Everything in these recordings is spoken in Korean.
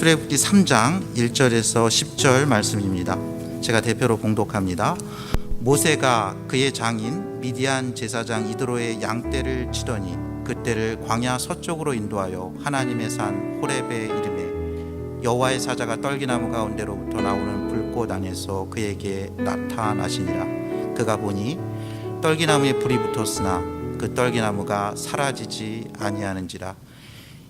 출애굽기 3장 1절에서 10절 말씀입니다. 제가 대표로 봉독합니다. 모세가 그의 장인 미디안 제사장 이드로의 양떼를 치더니 그떼를 광야 서쪽으로 인도하여 하나님의 산 호렙에 이르매 여호와의 사자가 떨기나무 가운데로부터 나오는 불꽃 안에서 그에게 나타나시니라. 그가 보니 떨기나무에 불이 붙었으나 그 떨기나무가 사라지지 아니하는지라.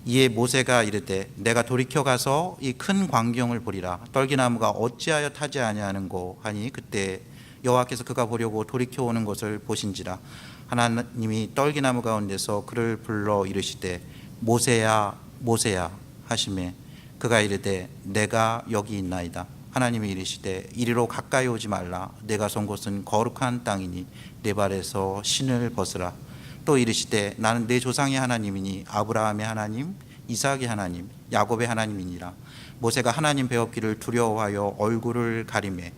이에 모세가 이르되 내가 돌이켜 가서 이 큰 광경을 보리라. 떨기나무가 어찌하여 타지 아니하는고 하니 그때 여호와께서 그가 보려고 돌이켜 오는 것을 보신지라. 하나님이 떨기나무 가운데서 그를 불러 이르시되 모세야 모세야 하시매 그가 이르되 내가 여기 있나이다. 하나님이 이르시되 이리로 가까이 오지 말라. 내가 선 곳은 거룩한 땅이니 내 발에서 신을 벗으라. 또 이르시되 나는 내 조상의 하나님이니 아브라함의 하나님, 이삭의 하나님, 야곱의 하나님이니라. 모세가 하나님 배웠기를 두려워하여 얼굴을 가리매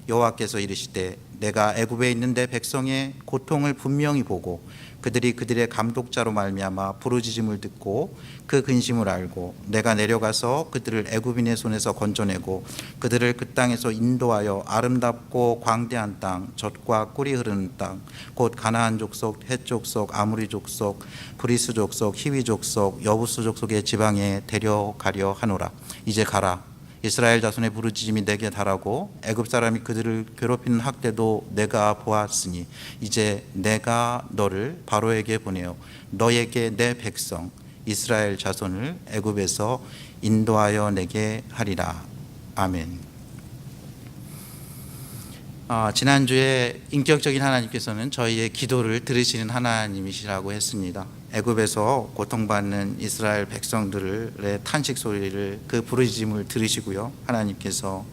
여호와께서 이르시되 내가 애굽에 있는 내 백성의 고통을 분명히 보고 그들이 그들의 감독자로 말미암아 부르짖음을 듣고 그 근심을 알고 내가 내려가서 그들을 애굽인의 손에서 건져내고 그들을 그 땅에서 인도하여 아름답고 광대한 땅, 젖과 꿀이 흐르는 땅, 곧 가나안 족속, 헷 족속, 아무리 족속, 브리스 족속, 히위 족속, 여부스 족속의 지방에 데려가려 하노라. 이제 가라. 이스라엘 자손의 부르짖음이 내게 달하고 애굽 사람이 그들을 괴롭히는 학대도 내가 보았으니 이제 내가 너를 바로에게 보내어 너에게 내 백성 이스라엘 자손을 애굽에서 인도하여 내게 하리라. 아멘. 지난주에 인격적인 하나님께서는 저희의 기도를 들으시는 하나님이시라고 했습니다. 애굽에서 고통받는 이스라엘 백성들의 탄식 소리를, 그 부르짖음을 들으시고요. 하나님께서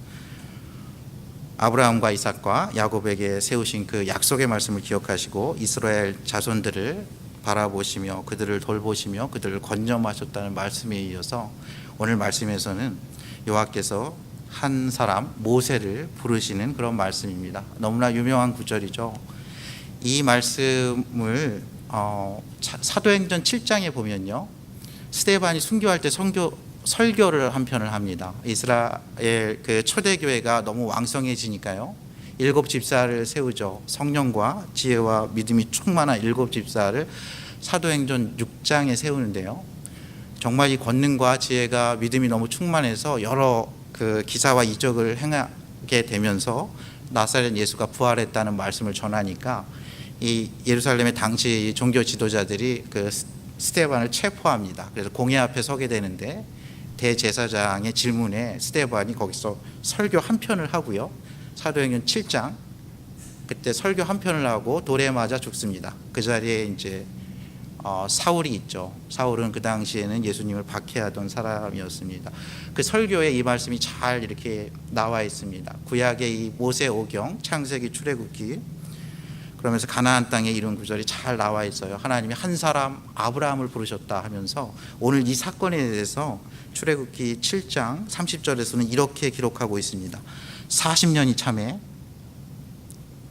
아브라함과 이삭과 야곱에게 세우신 그 약속의 말씀을 기억하시고 이스라엘 자손들을 바라보시며 그들을 돌보시며 그들을 건져마셨다는 말씀에 이어서 오늘 말씀에서는 여호와께서 한 사람 모세를 부르시는 그런 말씀입니다. 너무나 유명한 구절이죠. 이 말씀을 사도행전 7장에 보면요, 스데반이 순교할 때 설교를 한 편을 합니다. 이스라엘 그 초대교회가 너무 왕성해지니까요, 7 집사를 세우죠. 성령과 지혜와 믿음이 충만한 7 집사를 사도행전 6장에 세우는데요, 정말 이 권능과 지혜가 믿음이 너무 충만해서 여러 그 기사와 이적을 행하게 되면서 나사렛 예수가 부활했다는 말씀을 전하니까 이 예루살렘의 당시 종교 지도자들이 그 스데반을 체포합니다. 그래서 공회 앞에 서게 되는데 대제사장의 질문에 스데반이 거기서 설교 한 편을 하고요. 사도행전 7장 그때 설교 한 편을 하고 돌에 맞아 죽습니다. 그 자리에 이제 사울이 있죠. 사울은 그 당시에는 예수님을 박해하던 사람이었습니다. 그 설교에 이 말씀이 잘 이렇게 나와 있습니다. 구약의 이 모세오경, 창세기, 출애굽기, 그러면서 가나안 땅에 이런 구절이 잘 나와 있어요. 하나님이 한 사람 아브라함을 부르셨다 하면서 오늘 이 사건에 대해서 출애굽기 7장 30절에서는 이렇게 기록하고 있습니다. 40년이 참에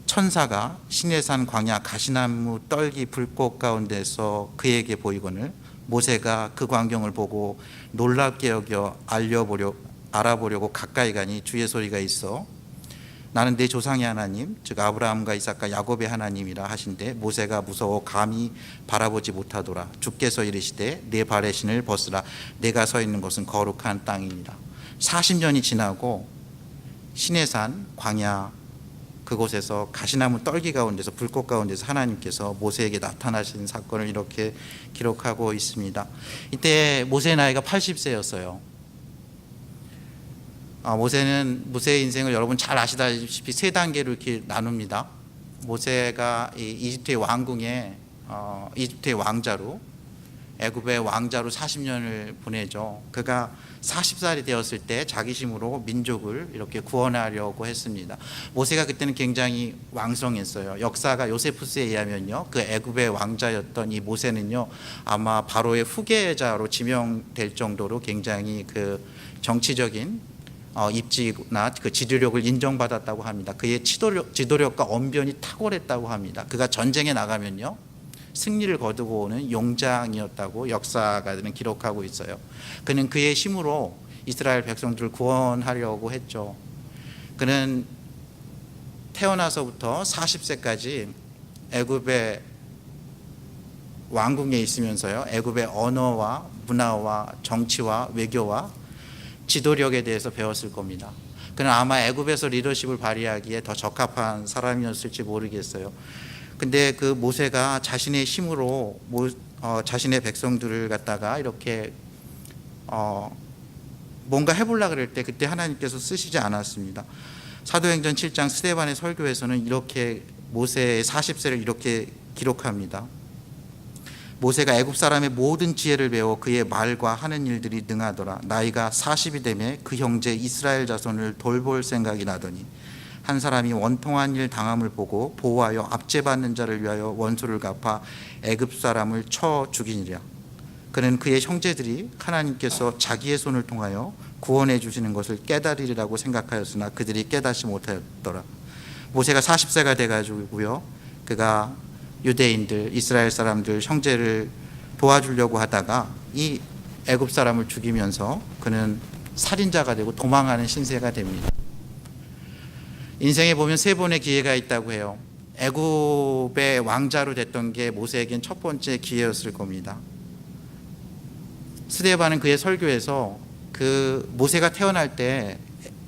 천사가 시내산 광야 가시나무 떨기 불꽃 가운데서 그에게 보이거늘 모세가 그 광경을 보고 놀랍게 여겨 알아보려고 가까이 가니 주의 소리가 있어 나는 내 조상의 하나님 즉 아브라함과 이삭과 야곱의 하나님이라 하신대 모세가 무서워 감히 바라보지 못하더라. 주께서 이르시되 내 발의 신을 벗으라. 내가 서 있는 곳은 거룩한 땅이니라. 40년이 지나고 시내산 광야 그곳에서 가시나무 떨기 가운데서 불꽃 가운데서 하나님께서 모세에게 나타나신 사건을 이렇게 기록하고 있습니다. 이때 모세의 나이가 80세였어요. 모세의 인생을 여러분 잘 아시다시피 3단계로 이렇게 나눕니다. 모세가 이집트의 왕궁에 이집트의 왕자로 애굽의 왕자로 40년을 보내죠. 그가 40살이 되었을 때 자기심으로 민족을 이렇게 구원하려고 했습니다. 모세가 그때는 굉장히 왕성했어요. 역사가 요세푸스에 의하면요, 그 애굽의 왕자였던 이 모세는요 아마 바로의 후계자로 지명될 정도로 굉장히 그 정치적인 입지나 그 지도력을 인정받았다고 합니다. 그의 지도력과 언변이 탁월했다고 합니다. 그가 전쟁에 나가면요 승리를 거두고 오는 용장이었다고 역사가들은 기록하고 있어요. 그는 그의 힘으로 이스라엘 백성들을 구원하려고 했죠. 그는 태어나서부터 40세까지 애굽의 왕궁에 있으면서요, 애굽의 언어와 문화와 정치와 외교와 지도력에 대해서 배웠을 겁니다. 그는 아마 애굽에서 리더십을 발휘하기에 더 적합한 사람이었을지 모르겠어요. 근데 그 모세가 자신의 힘으로 자신의 백성들을 갖다가 이렇게 뭔가 해보려고 그럴 때 그때 하나님께서 쓰시지 않았습니다. 사도행전 7장 스데반의 설교에서는 이렇게 모세의 40세를 이렇게 기록합니다. 모세가 애굽 사람의 모든 지혜를 배워 그의 말과 하는 일들이 능하더라. 나이가 40이 되매 그 형제 이스라엘 자손을 돌볼 생각이 나더니 한 사람이 원통한 일 당함을 보고 보호하여 압제받는 자를 위하여 원수를 갚아 애굽 사람을 쳐 죽이니라. 그는 그의 형제들이 하나님께서 자기의 손을 통하여 구원해 주시는 것을 깨달으리라고 생각하였으나 그들이 깨닫지 못하였더라. 모세가 40세가 돼가지고요, 그가 유대인들, 이스라엘 사람들 형제를 도와주려고 하다가 이 애굽 사람을 죽이면서 그는 살인자가 되고 도망하는 신세가 됩니다. 인생에 보면 세 번의 기회가 있다고 해요. 애굽의 왕자로 됐던 게 모세에겐 첫 번째 기회였을 겁니다. 스데반은 그의 설교에서 그 모세가 태어날 때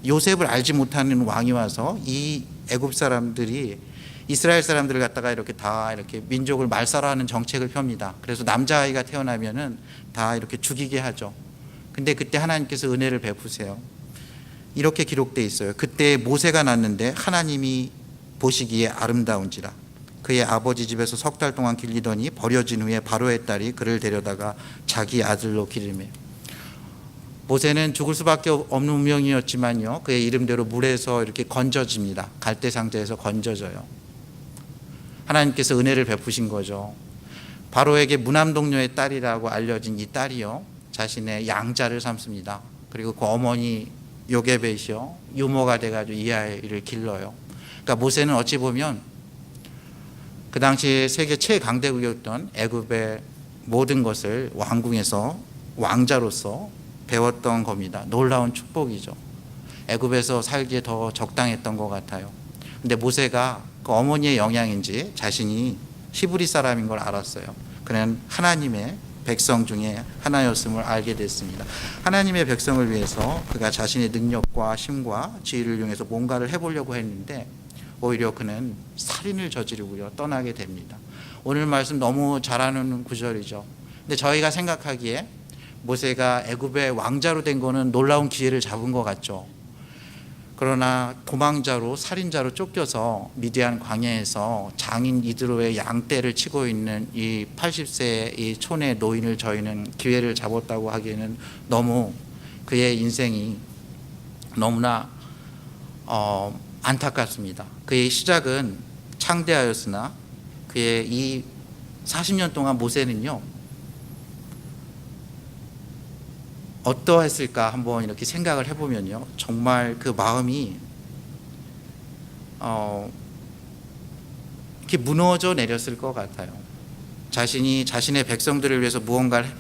요셉을 알지 못하는 왕이 와서 이 애굽 사람들이 이스라엘 사람들을 갖다가 이렇게 다 이렇게 민족을 말살하는 정책을 펴니다. 그래서 남자아이가 태어나면은 다 이렇게 죽이게 하죠. 근데 그때 하나님께서 은혜를 베푸세요. 이렇게 기록되어 있어요. 그때 모세가 낳는데 하나님이 보시기에 아름다운지라. 그의 아버지 집에서 석 달 동안 길리더니 버려진 후에 바로의 딸이 그를 데려다가 자기 아들로 기르매. 모세는 죽을 수밖에 없는 운명이었지만요, 그의 이름대로 물에서 이렇게 건져집니다. 갈대 상자에서 건져져요. 하나님께서 은혜를 베푸신 거죠. 바로에게 무남동녀의 딸이라고 알려진 이 딸이요, 자신의 양자를 삼습니다. 그리고 그 어머니 요게벳이요, 유모가 돼가지고 이 아이를 길러요. 그러니까 모세는 어찌 보면 그 당시 세계 최강대국이었던 애굽의 모든 것을 왕궁에서 왕자로서 배웠던 겁니다. 놀라운 축복이죠. 애굽에서 살기에 더 적당했던 것 같아요. 근데 모세가 그 어머니의 영향인지 자신이 히브리 사람인 걸 알았어요. 그는 하나님의 백성 중에 하나였음을 알게 됐습니다. 하나님의 백성을 위해서 그가 자신의 능력과 힘과 지혜를 이용해서 뭔가를 해보려고 했는데 오히려 그는 살인을 저지르고요, 떠나게 됩니다. 오늘 말씀 너무 잘 아는 구절이죠. 근데 저희가 생각하기에 모세가 애굽의 왕자로 된 거는 놀라운 기회를 잡은 것 같죠. 그러나 도망자로, 살인자로 쫓겨서 미디안 광야에서 장인 이드로의 양떼를 치고 있는 이 80세의 이 촌의 노인을 저희는 기회를 잡았다고 하기에는 너무 그의 인생이 너무나 안타깝습니다. 그의 시작은 창대하였으나 그의 이 40년 동안 모세는요, 어떠했을까 한번 이렇게 생각을 해보면요, 정말 그 마음이 이렇게 무너져 내렸을 것 같아요. 자신이 자신의 백성들을 위해서 무언가를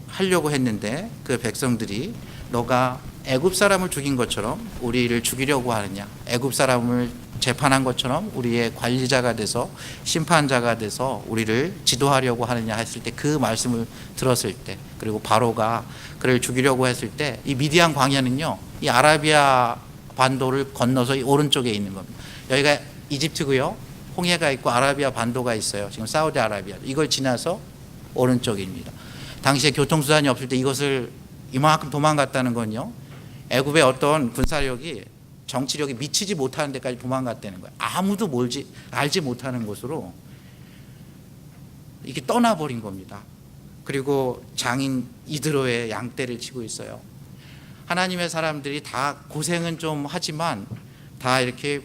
하려고 했는데 그 백성들이 너가 애굽 사람을 죽인 것처럼 우리를 죽이려고 하느냐, 애굽 사람을 재판한 것처럼 우리의 관리자가 돼서 심판자가 돼서 우리를 지도하려고 하느냐 했을 때, 그 말씀을 들었을 때, 그리고 바로가 그를 죽이려고 했을 때, 이 미디안 광야는요, 이 아라비아 반도를 건너서 이 오른쪽에 있는 겁니다. 여기가 이집트고요, 홍해가 있고 아라비아 반도가 있어요. 지금 사우디아라비아, 이걸 지나서 오른쪽입니다. 당시에 교통수단이 없을 때 이것을 이만큼 도망갔다는 건요, 애굽의 어떤 군사력이, 정치력이 미치지 못하는 데까지 도망갔다는 거예요. 아무도 알지 못하는 곳으로 이렇게 떠나버린 겁니다. 그리고 장인 이드로의 양떼를 치고 있어요. 하나님의 사람들이 다 고생은 좀 하지만 다 이렇게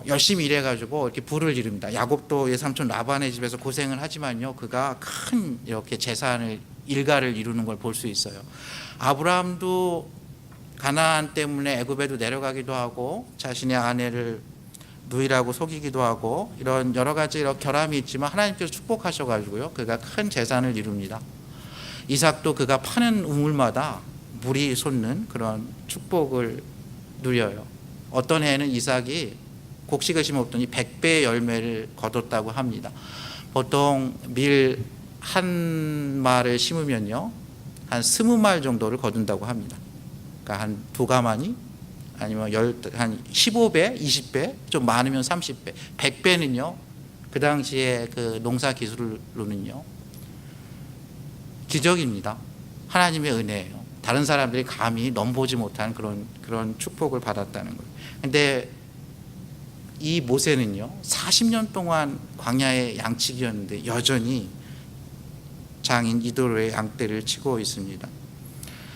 열심히 일해가지고 이렇게 부를 이룹니다. 야곱도 외삼촌 라반의 집에서 고생을 하지만요, 그가 큰 이렇게 재산을, 일가를 이루는 걸 볼 수 있어요. 아브라함도 가나안 때문에 애굽에도 내려가기도 하고 자신의 아내를 누이라고 속이기도 하고 이런 여러 가지 이런 결함이 있지만 하나님께서 축복하셔가지고요, 그가 큰 재산을 이룹니다. 이삭도 그가 파는 우물마다 물이 솟는 그런 축복을 누려요. 어떤 해에는 이삭이 곡식을 심었더니 100배의 열매를 거뒀다고 합니다. 보통 밀 한 말을 심으면요, 한 20말 정도를 거둔다고 합니다. 그러니까 한 두 가마니, 아니면 한 15배, 20배, 좀 많으면 30배, 100배는요, 그 당시에 그 농사 기술로는요, 기적입니다. 하나님의 은혜예요. 다른 사람들이 감히 넘보지 못한 그런 축복을 받았다는 거예요. 근데 이 모세는요, 40년 동안 광야의 양치기였는데 여전히 장인 이도로의 양떼를 치고 있습니다.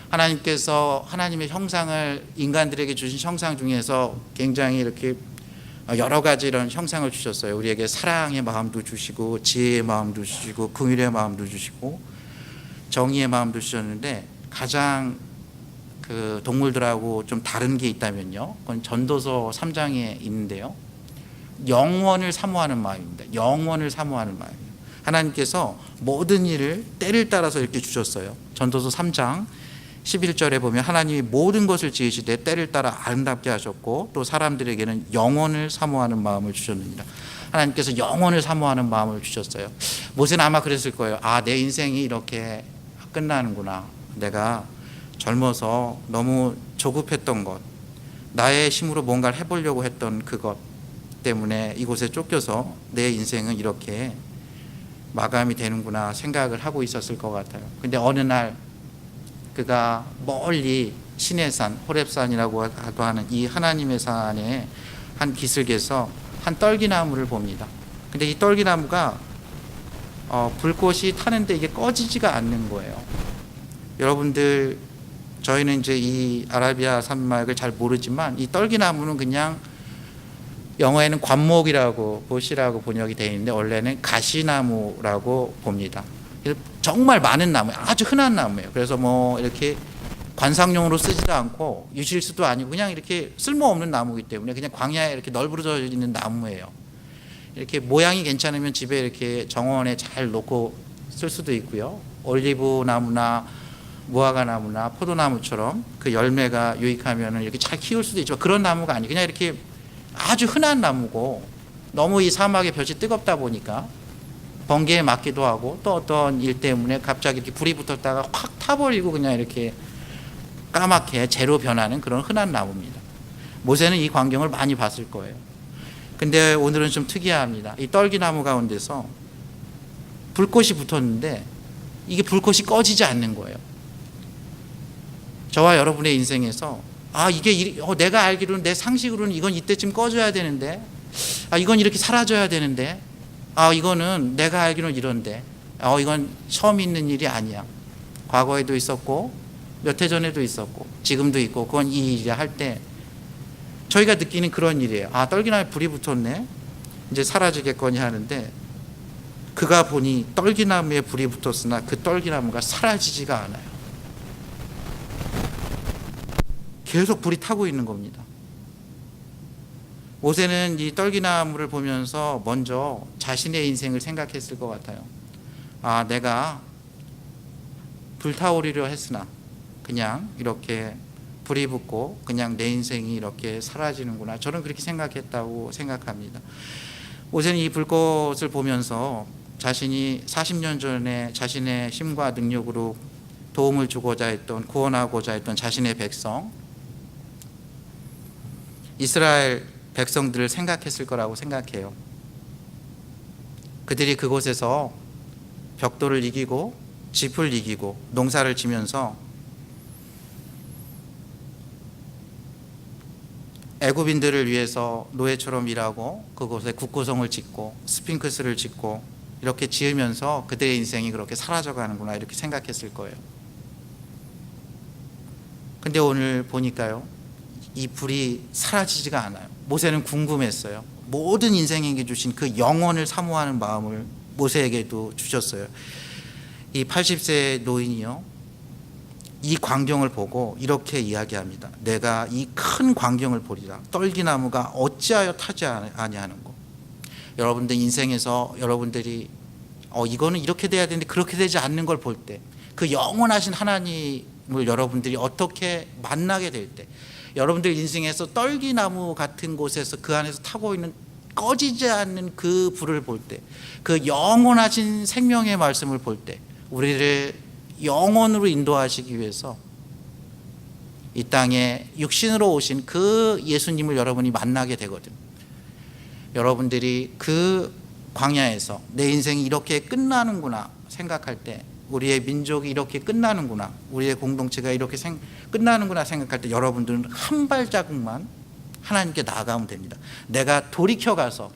하나님께서 하나님의 형상을, 인간들에게 주신 형상 중에서 굉장히 이렇게 여러 가지 이런 형상을 주셨어요. 우리에게 사랑의 마음도 주시고, 지혜의 마음도 주시고, 긍휼의 마음도 주시고, 정의의 마음도 주셨는데, 가장 그 동물들하고 좀 다른 게 있다면요, 그건 전도서 3장에 있는데요, 영원을 사모하는 마음입니다. 영원을 사모하는 마음이에요. 하나님께서 모든 일을 때를 따라서 이렇게 주셨어요. 전도서 3장 11절에 보면 하나님이 모든 것을 지으시되 때를 따라 아름답게 하셨고, 또 사람들에게는 영원을 사모하는 마음을 주셨느니라. 하나님께서 영원을 사모하는 마음을 주셨어요. 모세는 아마 그랬을 거예요. 아, 내 인생이 이렇게 끝나는구나. 내가 젊어서 너무 조급했던 것, 나의 힘으로 뭔가를 해보려고 했던 그것 때문에 이곳에 쫓겨서 내 인생은 이렇게 마감이 되는구나 생각을 하고 있었을 것 같아요. 근데 어느 날 그가 멀리 시내산, 호렙산이라고 하는 이 하나님의 산에 한 기슭에서 한 떨기나무를 봅니다. 근데 이 떨기나무가 불꽃이 타는데 이게 꺼지지가 않는 거예요. 여러분들, 저희는 이제 이 아라비아 산맥을 잘 모르지만 이 떨기나무는 그냥 영어에는 관목이라고, 보시라고 번역이 되어 있는데 원래는 가시나무라고 봅니다. 정말 많은 나무, 아주 흔한 나무예요. 그래서 뭐 이렇게 관상용으로 쓰지도 않고 유실수도 아니고 그냥 이렇게 쓸모없는 나무이기 때문에 그냥 광야에 이렇게 널브러져 있는 나무예요. 이렇게 모양이 괜찮으면 집에 이렇게 정원에 잘 놓고 쓸 수도 있고요. 올리브 나무나 무화과 나무나 포도나무처럼 그 열매가 유익하면 이렇게 잘 키울 수도 있지만 그런 나무가 아니고 그냥 이렇게 아주 흔한 나무고, 너무 이 사막의 볕이 뜨겁다 보니까 번개에 맞기도 하고, 또 어떤 일 때문에 갑자기 이렇게 불이 붙었다가 확 타버리고 그냥 이렇게 까맣게 재로 변하는 그런 흔한 나무입니다. 모세는 이 광경을 많이 봤을 거예요. 근데 오늘은 좀 특이합니다. 이 떨기나무 가운데서 불꽃이 붙었는데 이게 불꽃이 꺼지지 않는 거예요. 저와 여러분의 인생에서 이게 내가 알기로는, 내 상식으로는 이건 이때쯤 꺼져야 되는데, 이건 이렇게 사라져야 되는데, 이거는 내가 알기로는 이런데, 이건 처음 있는 일이 아니야. 과거에도 있었고 몇 해 전에도 있었고 지금도 있고 그건 이 일이야 할 때 저희가 느끼는 그런 일이에요. 떨기나무에 불이 붙었네, 이제 사라지겠거니 하는데, 그가 보니 떨기나무에 불이 붙었으나 그 떨기나무가 사라지지가 않아요. 계속 불이 타고 있는 겁니다. 모세는 이 떨기나무를 보면서 먼저 자신의 인생을 생각했을 것 같아요. 내가 불타오르려 했으나 그냥 이렇게 불이 붙고 그냥 내 인생이 이렇게 사라지는구나. 저는 그렇게 생각했다고 생각합니다. 모세는 이 불꽃을 보면서 자신이 40년 전에 자신의 힘과 능력으로 도움을 주고자 했던, 구원하고자 했던 자신의 백성, 이스라엘 백성들을 생각했을 거라고 생각해요. 그들이 그곳에서 벽돌을 이기고 짚을 이기고 농사를 지면서 애굽인들을 위해서 노예처럼 일하고 그곳에 국고성을 짓고 스핑크스를 짓고 이렇게 지으면서 그들의 인생이 그렇게 사라져가는구나 이렇게 생각했을 거예요. 근데 오늘 보니까요, 이 불이 사라지지가 않아요. 모세는 궁금했어요. 모든 인생에게 주신 그 영원을 사모하는 마음을 모세에게도 주셨어요. 이 80세 노인이요, 이 광경을 보고 이렇게 이야기합니다. 내가 이 큰 광경을 보리라. 떨기나무가 어찌하여 타지 아니하는 거. 여러분들 인생에서 여러분들이 이거는 이렇게 돼야 되는데 그렇게 되지 않는 걸 볼 때, 그 영원하신 하나님의 여러분들이 어떻게 만나게 될 때, 여러분들 인생에서 떨기나무 같은 곳에서 그 안에서 타고 있는 꺼지지 않는 그 불을 볼 때, 그 영원하신 생명의 말씀을 볼 때, 우리를 영원으로 인도하시기 위해서 이 땅에 육신으로 오신 그 예수님을 여러분이 만나게 되거든. 여러분들이 그 광야에서 내 인생이 이렇게 끝나는구나 생각할 때, 우리의 민족이 이렇게 끝나는구나, 우리의 공동체가 이렇게 끝나는구나 생각할 때, 여러분들은 한 발자국만 하나님께 나아가면 됩니다. 내가 돌이켜 가서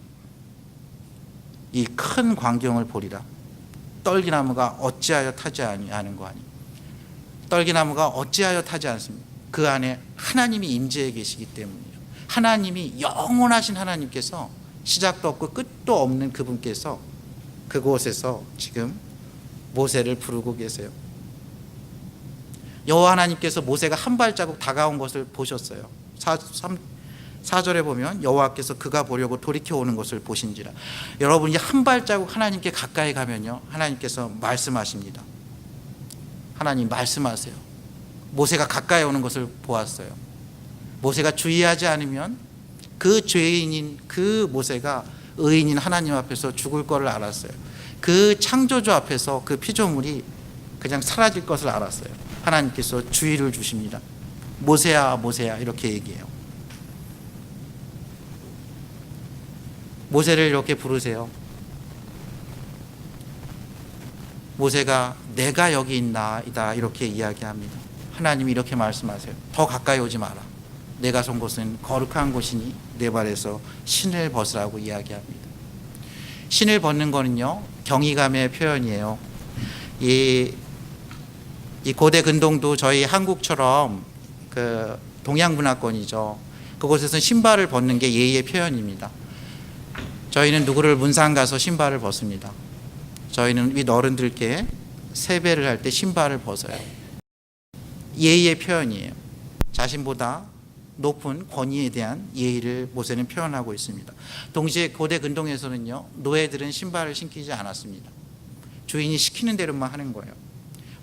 이 큰 광경을 보리라. 떨기나무가 어찌하여 타지 아니하는 거 아니? 떨기나무가 어찌하여 타지 않습니까? 그 안에 하나님이 임재해 계시기 때문이에요. 하나님이 영원하신 하나님께서, 시작도 없고 끝도 없는 그분께서 그곳에서 지금 모세를 부르고 계세요. 여호와 하나님께서 모세가 한 발자국 다가온 것을 보셨어요. 4절에 보면 여호와께서 그가 보려고 돌이켜 오는 것을 보신지라. 여러분이 한 발자국 하나님께 가까이 가면요, 하나님께서 말씀하십니다. 하나님 말씀하세요. 모세가 가까이 오는 것을 보았어요. 모세가 주의하지 않으면 그 죄인인 그 모세가 의인인 하나님 앞에서 죽을 것을 알았어요. 그 창조주 앞에서 그 피조물이 그냥 사라질 것을 알았어요. 하나님께서 주의를 주십니다. 모세야 모세야 이렇게 얘기해요. 모세를 이렇게 부르세요. 모세가 내가 여기 있나이다 이렇게 이야기합니다. 하나님이 이렇게 말씀하세요. 더 가까이 오지 마라. 내가 선 곳은 거룩한 곳이니 내 발에서 신을 벗으라고 이야기합니다. 신을 벗는 거는요, 경이감의 표현이에요. 이 고대 근동도 저희 한국처럼 그 동양 문화권이죠. 그곳에서는 신발을 벗는 게 예의의 표현입니다. 저희는 누구를 문상 가서 신발을 벗습니다. 저희는 윗 어른들께 세배를 할 때 신발을 벗어요. 예의의 표현이에요. 자신보다 높은 권위에 대한 예의를 모세는 표현하고 있습니다. 동시에 고대 근동에서는요, 노예들은 신발을 신기지 않았습니다. 주인이 시키는 대로만 하는 거예요.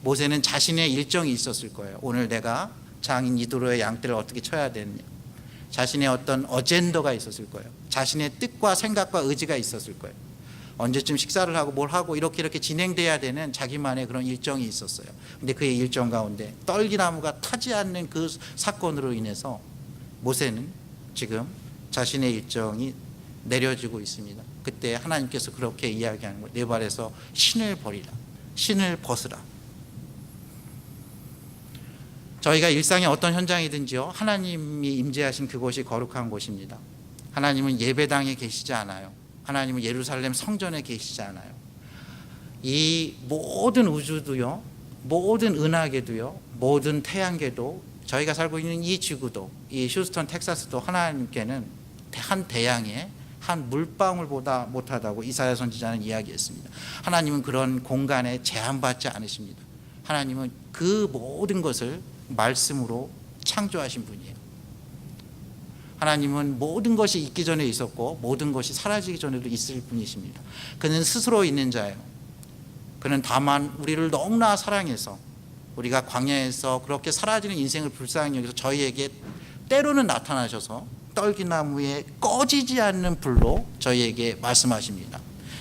모세는 자신의 일정이 있었을 거예요. 오늘 내가 장인 이드로의 양떼를 어떻게 쳐야 되느냐, 자신의 어떤 어젠더가 있었을 거예요. 자신의 뜻과 생각과 의지가 있었을 거예요. 언제쯤 식사를 하고 뭘 하고 이렇게 진행돼야 되는 자기만의 그런 일정이 있었어요. 근데 그의 일정 가운데 떨기나무가 타지 않는 그 사건으로 인해서 모세는 지금 자신의 일정이 내려지고 있습니다. 그때 하나님께서 그렇게 이야기하는 거예요. 내 발에서 신을 버리라. 신을 벗으라. 저희가 일상의 어떤 현장이든지요, 하나님이 임재하신 그곳이 거룩한 곳입니다. 하나님은 예배당에 계시지 않아요. 하나님은 예루살렘 성전에 계시지 않아요. 이 모든 우주도요, 모든 은하계도요, 모든 태양계도, 저희가 살고 있는 이 지구도, 이 휴스턴 텍사스도 하나님께는 한 대양의 한 물방울보다 못하다고 이사야 선지자는 이야기했습니다. 하나님은 그런 공간에 제한받지 않으십니다. 하나님은 그 모든 것을 말씀으로 창조하신 분이에요. 하나님은 모든 것이 있기 전에 있었고 모든 것이 사라지기 전에도 있을 분이십니다. 그는 스스로 있는 자예요. 그는 다만 우리를 너무나 사랑해서, 우리가 광야에서 그렇게 사라지는 인생을 불쌍히 여기서 저희에게 때로는 나타나셔서 떨기나무에 꺼지지 않는 불로 저희에게 말씀하십니다.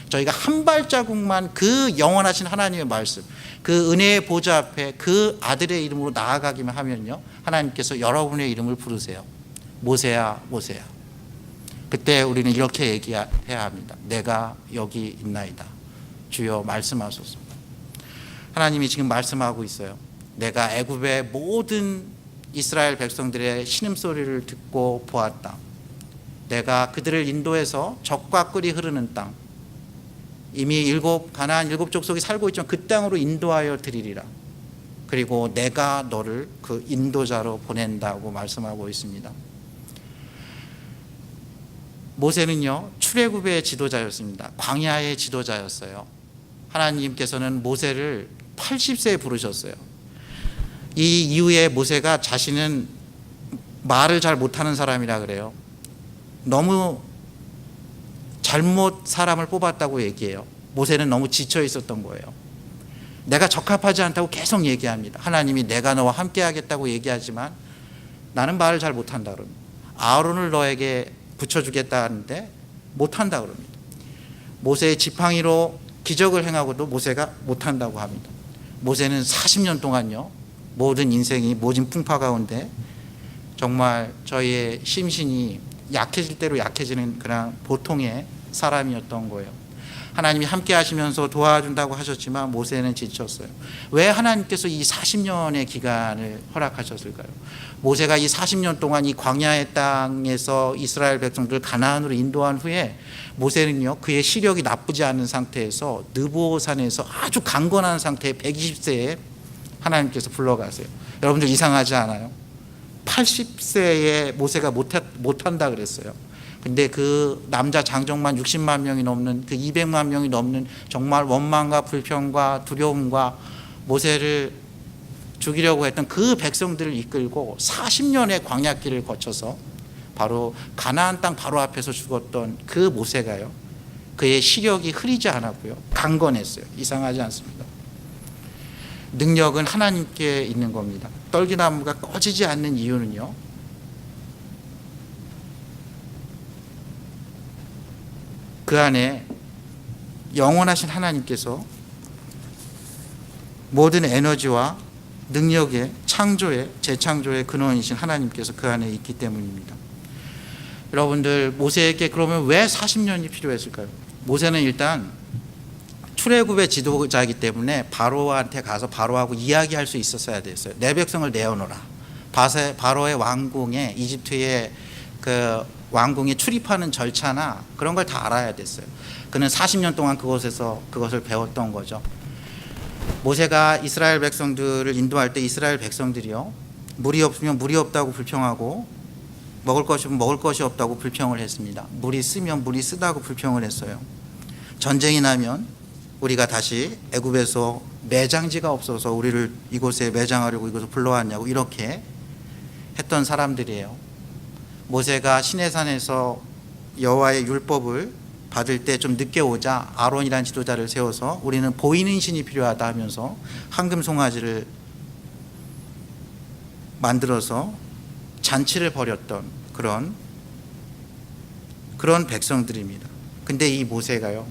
저희가 한 발자국만 그 영원하신 하나님의 말씀, 그 은혜의 보좌 앞에 그 아들의 이름으로 나아가기만 하면요, 하나님께서 여러분의 이름을 부르세요. 모세야 모세야. 그때 우리는 이렇게 얘기해야 합니다. 내가 여기 있나이다. 주여 말씀하소서. 하나님이 지금 말씀하고 있어요. 내가 애굽의 모든 이스라엘 백성들의 신음소리를 듣고 보았다. 내가 그들을 인도해서 적과 꿀이 흐르는 땅, 이미 가나안 7 족속이 살고 있지만 그 땅으로 인도하여 드리리라. 그리고 내가 너를 그 인도자로 보낸다고 말씀하고 있습니다. 모세는요, 출애굽의 지도자였습니다. 광야의 지도자였어요. 하나님께서는 모세를 80세에 부르셨어요. 이 이후에 모세가 자신은 말을 잘 못하는 사람이라 그래요. 너무 잘못 사람을 뽑았다고 얘기해요. 모세는 너무 지쳐 있었던 거예요. 내가 적합하지 않다고 계속 얘기합니다. 하나님이 내가 너와 함께 하겠다고 얘기하지만 나는 말을 잘 못한다 그럽니다. 아론을 너에게 붙여주겠다 하는데 못한다 그럽니다. 모세의 지팡이로 기적을 행하고도 모세가 못한다고 합니다. 모세는 40년 동안요, 모든 인생이 모진 풍파 가운데 정말 저희의 심신이 약해질 대로 약해지는 그런 보통의 사람이었던 거예요. 하나님이 함께 하시면서 도와준다고 하셨지만 모세는 지쳤어요. 왜 하나님께서 이 40년의 기간을 허락하셨을까요? 모세가 이 40년 동안 이 광야의 땅에서 이스라엘 백성들을 가나안으로 인도한 후에 모세는요, 그의 시력이 나쁘지 않은 상태에서 느보산에서 아주 강건한 상태의 120세에 하나님께서 불러가세요. 여러분들 이상하지 않아요? 80세에 모세가 못한다 그랬어요. 근데 그 남자 장정만 60만 명이 넘는, 그 200만 명이 넘는 정말 원망과 불평과 두려움과 모세를 죽이려고 했던 그 백성들을 이끌고 40년의 광야길을 거쳐서 바로 가나안 땅 바로 앞에서 죽었던 그 모세가요, 그의 시력이 흐리지 않았고요, 강건했어요. 이상하지 않습니까? 능력은 하나님께 있는 겁니다. 떨기나무가 꺼지지 않는 이유는요, 그 안에 영원하신 하나님께서 모든 에너지와 능력의 창조의 재창조의 근원이신 하나님께서 그 안에 있기 때문입니다. 여러분들, 모세에게 그러면 왜 40년이 필요했을까요? 모세는 일단 출애굽의 지도자이기 때문에 바로한테 가서 바로하고 이야기할 수 있었어야 됐어요. 내 백성을 내어놓으라. 바로의 왕궁에, 이집트의 그 왕궁에 출입하는 절차나 그런 걸 다 알아야 됐어요. 그는 40년 동안 그곳에서 그것을 배웠던 거죠. 모세가 이스라엘 백성들을 인도할 때 이스라엘 백성들이요, 물이 없으면 물이 없다고 불평하고 먹을 것이 없으면 먹을 것이 없다고 불평을 했습니다. 물이 쓰면 물이 쓰다고 불평을 했어요. 전쟁이 나면 우리가 다시 애굽에서 매장지가 없어서 우리를 이곳에 매장하려고 이곳에 불러왔냐고 이렇게 했던 사람들이에요. 모세가 시내산에서 여호와의 율법을 받을 때 좀 늦게 오자 아론이라는 지도자를 세워서 우리는 보이는 신이 필요하다 하면서 황금 송아지를 만들어서 잔치를 벌였던 그런 백성들입니다. 근데 이 모세가요,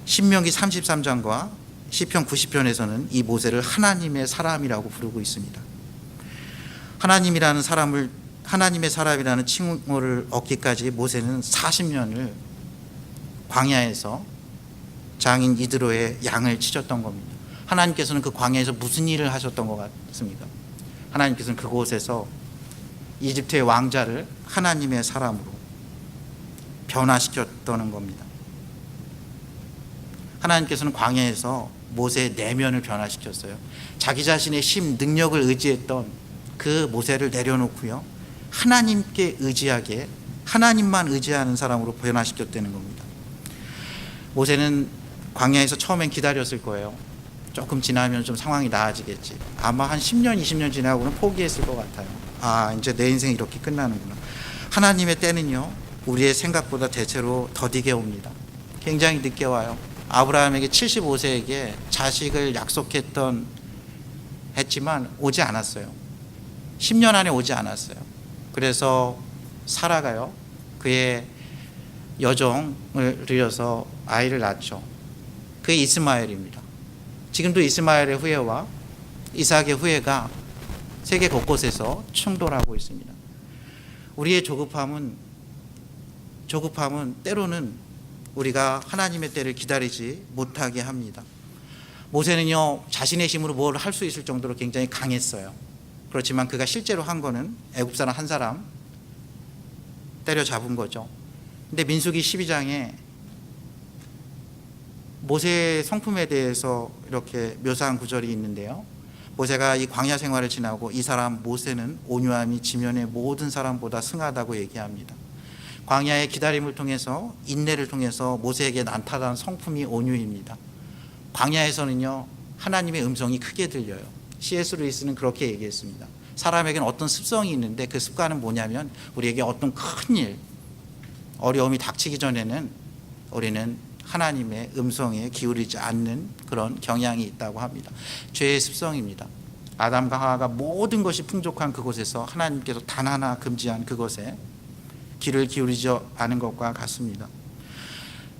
신명기 33장과 시편 90편에서는 이 모세를 하나님의 사람이라고 부르고 있습니다. 하나님의 사람이라는 칭호를 얻기까지 모세는 40년을 광야에서 장인 이드로의 양을 치셨던 겁니다. 하나님께서는 그 광야에서 무슨 일을 하셨던 것 같습니까? 하나님께서는 그곳에서 이집트의 왕자를 하나님의 사람으로 변화시켰다는 겁니다. 하나님께서는 광야에서 모세의 내면을 변화시켰어요. 자기 자신의 힘, 능력을 의지했던 그 모세를 내려놓고요, 하나님께 의지하게, 하나님만 의지하는 사람으로 변화시켰다는 겁니다. 모세는 광야에서 처음엔 기다렸을 거예요. 조금 지나면 좀 상황이 나아지겠지. 아마 한 10년, 20년 지나고는 포기했을 것 같아요. 아, 이제 내 인생이 이렇게 끝나는구나. 하나님의 때는요, 우리의 생각보다 대체로 더디게 옵니다. 굉장히 늦게 와요. 아브라함에게 75세에게 자식을 했지만 오지 않았어요. 10년 안에 오지 않았어요. 그래서 사라가요, 그의 여종을 들여서 아이를 낳죠. 그게 이스마엘입니다. 지금도 이스마엘의 후예와 이삭의 후예가 세계 곳곳에서 충돌하고 있습니다. 우리의 조급함은 때로는 우리가 하나님의 때를 기다리지 못하게 합니다. 모세는요, 자신의 힘으로 뭘 할 수 있을 정도로 굉장히 강했어요. 그렇지만 그가 실제로 한 거는 애굽 사람 한 사람 때려잡은 거죠. 근데 민수기 12장에 모세의 성품에 대해서 이렇게 묘사한 구절이 있는데요, 모세가 이 광야 생활을 지나고 이 사람 모세는 온유함이 지면의 모든 사람보다 승하다고 얘기합니다. 광야의 기다림을 통해서, 인내를 통해서 모세에게 나타난 성품이 온유입니다. 광야에서는요, 하나님의 음성이 크게 들려요. C.S. 루이스는 그렇게 얘기했습니다. 사람에게는 어떤 습성이 있는데 그 습관은 뭐냐면, 우리에게 어떤 큰일, 어려움이 닥치기 전에는 우리는 하나님의 음성에 기울이지 않는 그런 경향이 있다고 합니다. 죄의 습성입니다. 아담과 하와가 모든 것이 풍족한 그곳에서 하나님께서 단 하나 금지한 그것에 귀를 기울이지 않은 것과 같습니다.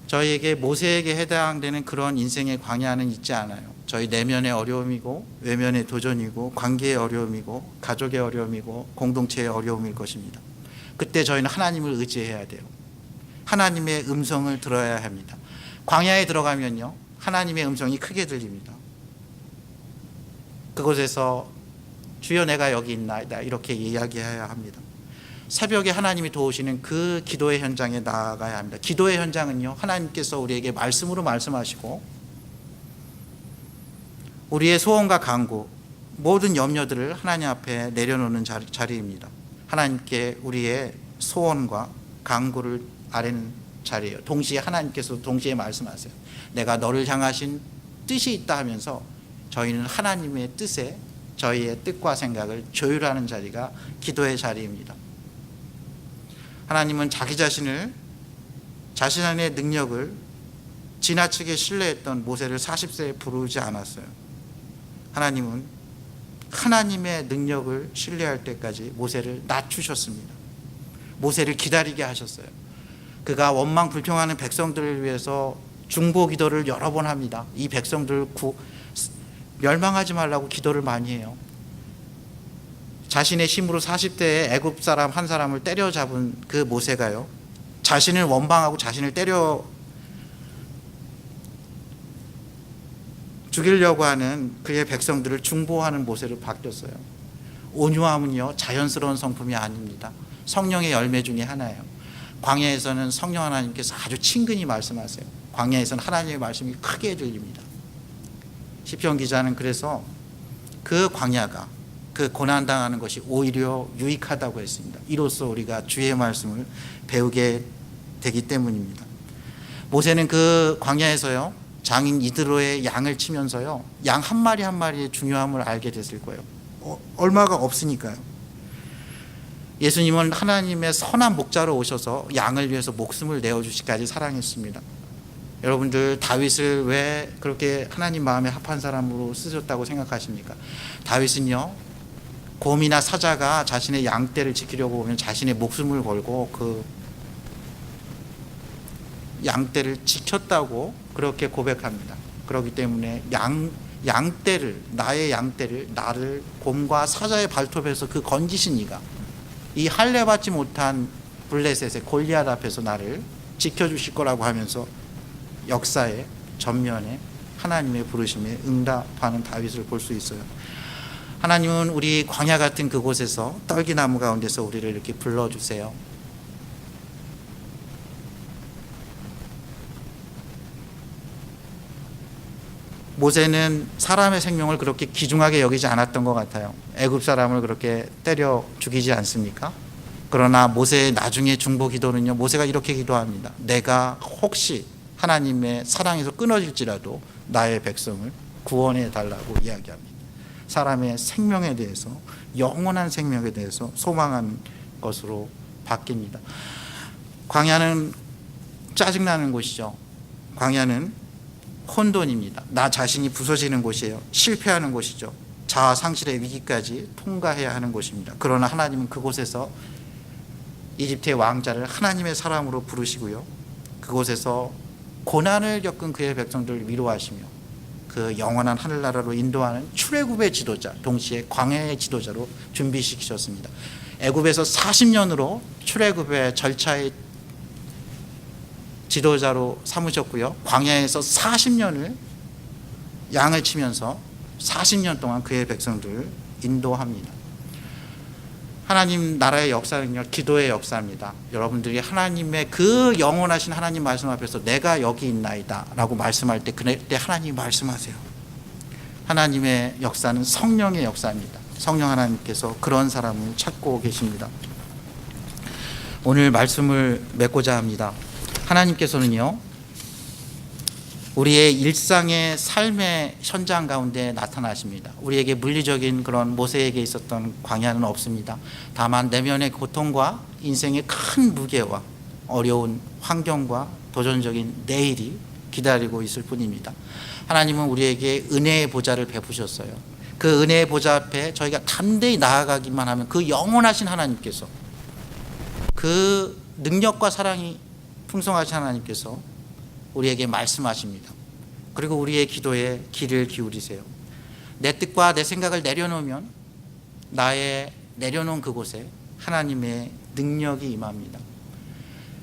저희에게 모세에게 해당되는 그런 인생의 광야는 있지 않아요. 저희 내면의 어려움이고 외면의 도전이고 관계의 어려움이고 가족의 어려움이고 공동체의 어려움일 것입니다. 그때 저희는 하나님을 의지해야 돼요. 하나님의 음성을 들어야 합니다. 광야에 들어가면요, 하나님의 음성이 크게 들립니다. 그곳에서 주여 내가 여기 있나이다 이렇게 이야기해야 합니다. 새벽에 하나님이 도우시는 그 기도의 현장에 나아가야 합니다. 기도의 현장은요, 하나님께서 우리에게 말씀으로 말씀하시고 우리의 소원과 간구, 모든 염려들을 하나님 앞에 내려놓는 자리입니다. 하나님께 우리의 소원과 간구를 아뢰는 자리예요. 동시에 하나님께서 동시에 말씀하세요. 내가 너를 향하신 뜻이 있다 하면서 저희는 하나님의 뜻에 저희의 뜻과 생각을 조율하는 자리가 기도의 자리입니다. 하나님은 자기 자신 안의 능력을 지나치게 신뢰했던 모세를 40세에 부르지 않았어요. 하나님은 하나님의 능력을 신뢰할 때까지 모세를 낮추셨습니다. 모세를 기다리게 하셨어요. 그가 원망 불평하는 백성들을 위해서 중보 기도를 여러 번 합니다. 이 백성들을 멸망하지 말라고 기도를 많이 해요. 자신의 힘으로 40대에 애굽 사람 한 사람을 때려잡은 그 모세가요, 자신을 원망하고 자신을 때려 죽이려고 하는 그의 백성들을 중보하는 모세로 바뀌었어요. 온유함은요, 자연스러운 성품이 아닙니다. 성령의 열매 중에 하나예요. 광야에서는 성령 하나님께서 아주 친근히 말씀하세요. 광야에서는 하나님의 말씀이 크게 들립니다. 시편 기자는 그래서 그 광야가, 그 고난당하는 것이 오히려 유익하다고 했습니다. 이로써 우리가 주의 말씀을 배우게 되기 때문입니다. 모세는 그 광야에서요, 장인 이드로의 양을 치면서요, 양 한 마리 한 마리의 중요함을 알게 됐을 거예요. 얼마가 없으니까요. 예수님은 하나님의 선한 목자로 오셔서 양을 위해서 목숨을 내어주시기까지 사랑했습니다. 여러분들 다윗을 왜 그렇게 하나님 마음에 합한 사람으로 쓰셨다고 생각하십니까? 다윗은요, 곰이나 사자가 자신의 양떼를 지키려고 오면 자신의 목숨을 걸고 그 양떼를 지켰다고 그렇게 고백합니다. 그렇기 때문에 양떼를, 나의 양떼를, 나를 곰과 사자의 발톱에서 그 건지신 이가 이 할례 받지 못한 블레셋의 골리앗 앞에서 나를 지켜주실 거라고 하면서 역사의 전면에 하나님의 부르심에 응답하는 다윗을 볼 수 있어요. 하나님은 우리 광야 같은 그곳에서 떨기나무 가운데서 우리를 이렇게 불러주세요. 모세는 사람의 생명을 그렇게 귀중하게 여기지 않았던 것 같아요. 애굽 사람을 그렇게 때려 죽이지 않습니까? 그러나 모세의 나중에 중보 기도는요, 모세가 이렇게 기도합니다. 내가 혹시 하나님의 사랑에서 끊어질지라도 나의 백성을 구원해 달라고 이야기합니다. 사람의 생명에 대해서, 영원한 생명에 대해서 소망하는 것으로 바뀝니다. 광야는 짜증나는 곳이죠. 광야는 혼돈입니다. 나 자신이 부서지는 곳이에요. 실패하는 곳이죠. 자아 상실의 위기까지 통과해야 하는 곳입니다. 그러나 하나님은 그곳에서 이집트의 왕자를 하나님의 사람으로 부르시고요, 그곳에서 고난을 겪은 그의 백성들을 위로하시며 그 영원한 하늘나라로 인도하는 출애굽의 지도자, 동시에 광야의 지도자로 준비시키셨습니다. 애굽에서 40년으로 출애굽의 절차의 지도자로 삼으셨고요, 광야에서 40년을 양을 치면서 40년 동안 그의 백성들을 인도합니다. 하나님 나라의 역사는요, 기도의 역사입니다. 여러분들이 하나님의 그 영원하신 하나님 말씀 앞에서 내가 여기 있나이다 라고 말씀할 때, 그때 하나님이 말씀하세요. 하나님의 역사는 성령의 역사입니다. 성령 하나님께서 그런 사람을 찾고 계십니다. 오늘 말씀을 맺고자 합니다. 하나님께서는요, 우리의 일상의 삶의 현장 가운데 나타나십니다. 우리에게 물리적인 그런 모세에게 있었던 광야는 없습니다. 다만 내면의 고통과 인생의 큰 무게와 어려운 환경과 도전적인 내일이 기다리고 있을 뿐입니다. 하나님은 우리에게 은혜의 보좌를 베푸셨어요. 그 은혜의 보좌 앞에 저희가 담대히 나아가기만 하면 그 영원하신 하나님께서, 그 능력과 사랑이 풍성하신 하나님께서 우리에게 말씀하십니다. 그리고 우리의 기도에 귀를 기울이세요. 내 뜻과 내 생각을 내려놓으면 나의 내려놓은 그곳에 하나님의 능력이 임합니다.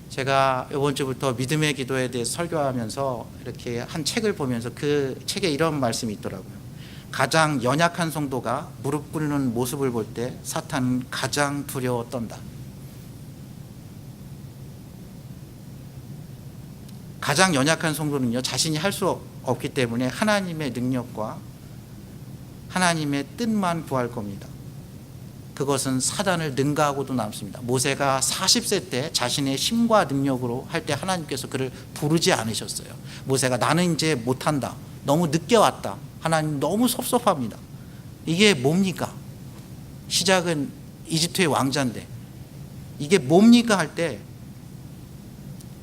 제가 이번 주부터 믿음의 기도에 대해 설교하면서 이렇게 한 책을 보면서 그 책에 이런 말씀이 있더라고요. 가장 연약한 성도가 무릎 꿇는 모습을 볼 때 사탄은 가장 두려워 떤다. 가장 연약한 성도는요, 자신이 할 수 없기 때문에 하나님의 능력과 하나님의 뜻만 구할 겁니다. 그것은 사단을 능가하고도 남습니다. 모세가 40세 때 자신의 힘과 능력으로 할 때 하나님께서 그를 부르지 않으셨어요. 모세가 나는 이제 못한다, 너무 늦게 왔다, 하나님 너무 섭섭합니다. 이게 뭡니까? 시작은 이집트의 왕자인데 이게 뭡니까 할 때,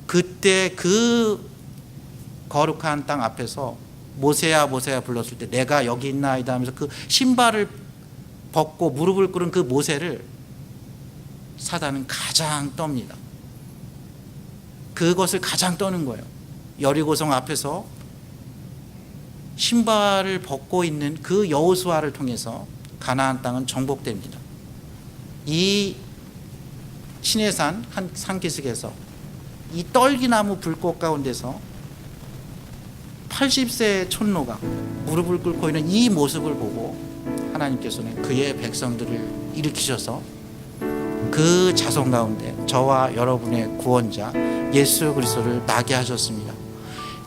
그때 그 거룩한 땅 앞에서 모세야 모세야 불렀을 때 내가 여기 있나이다 하면서 그 신발을 벗고 무릎을 꿇은 그 모세를 사단은 가장 떱니다. 그것을 가장 떠는 거예요. 여리고성 앞에서 신발을 벗고 있는 그 여호수아를 통해서 가나안 땅은 정복됩니다. 이 시내산 한 산기슭에서 이 떨기나무 불꽃 가운데서 80세 촌노가 무릎을 꿇고 있는 이 모습을 보고 하나님께서는 그의 백성들을 일으키셔서 그 자손 가운데 저와 여러분의 구원자 예수 그리스도를 나게 하셨습니다.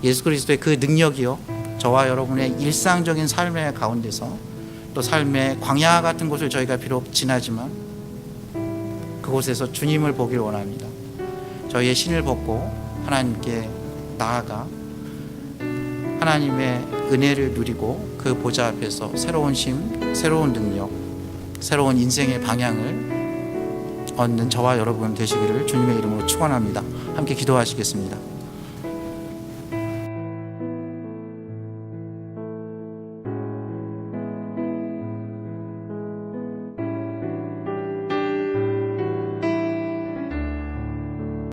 예수 그리스도의 그 능력이요, 저와 여러분의 일상적인 삶의 가운데서, 또 삶의 광야 같은 곳을 저희가 비록 지나지만 그곳에서 주님을 보길 원합니다. 저희의 신을 벗고 하나님께 나아가 하나님의 은혜를 누리고 그 보좌 앞에서 새로운 심, 새로운 능력, 새로운 인생의 방향을 얻는 저와 여러분 되시기를 주님의 이름으로 축원합니다. 함께 기도하시겠습니다.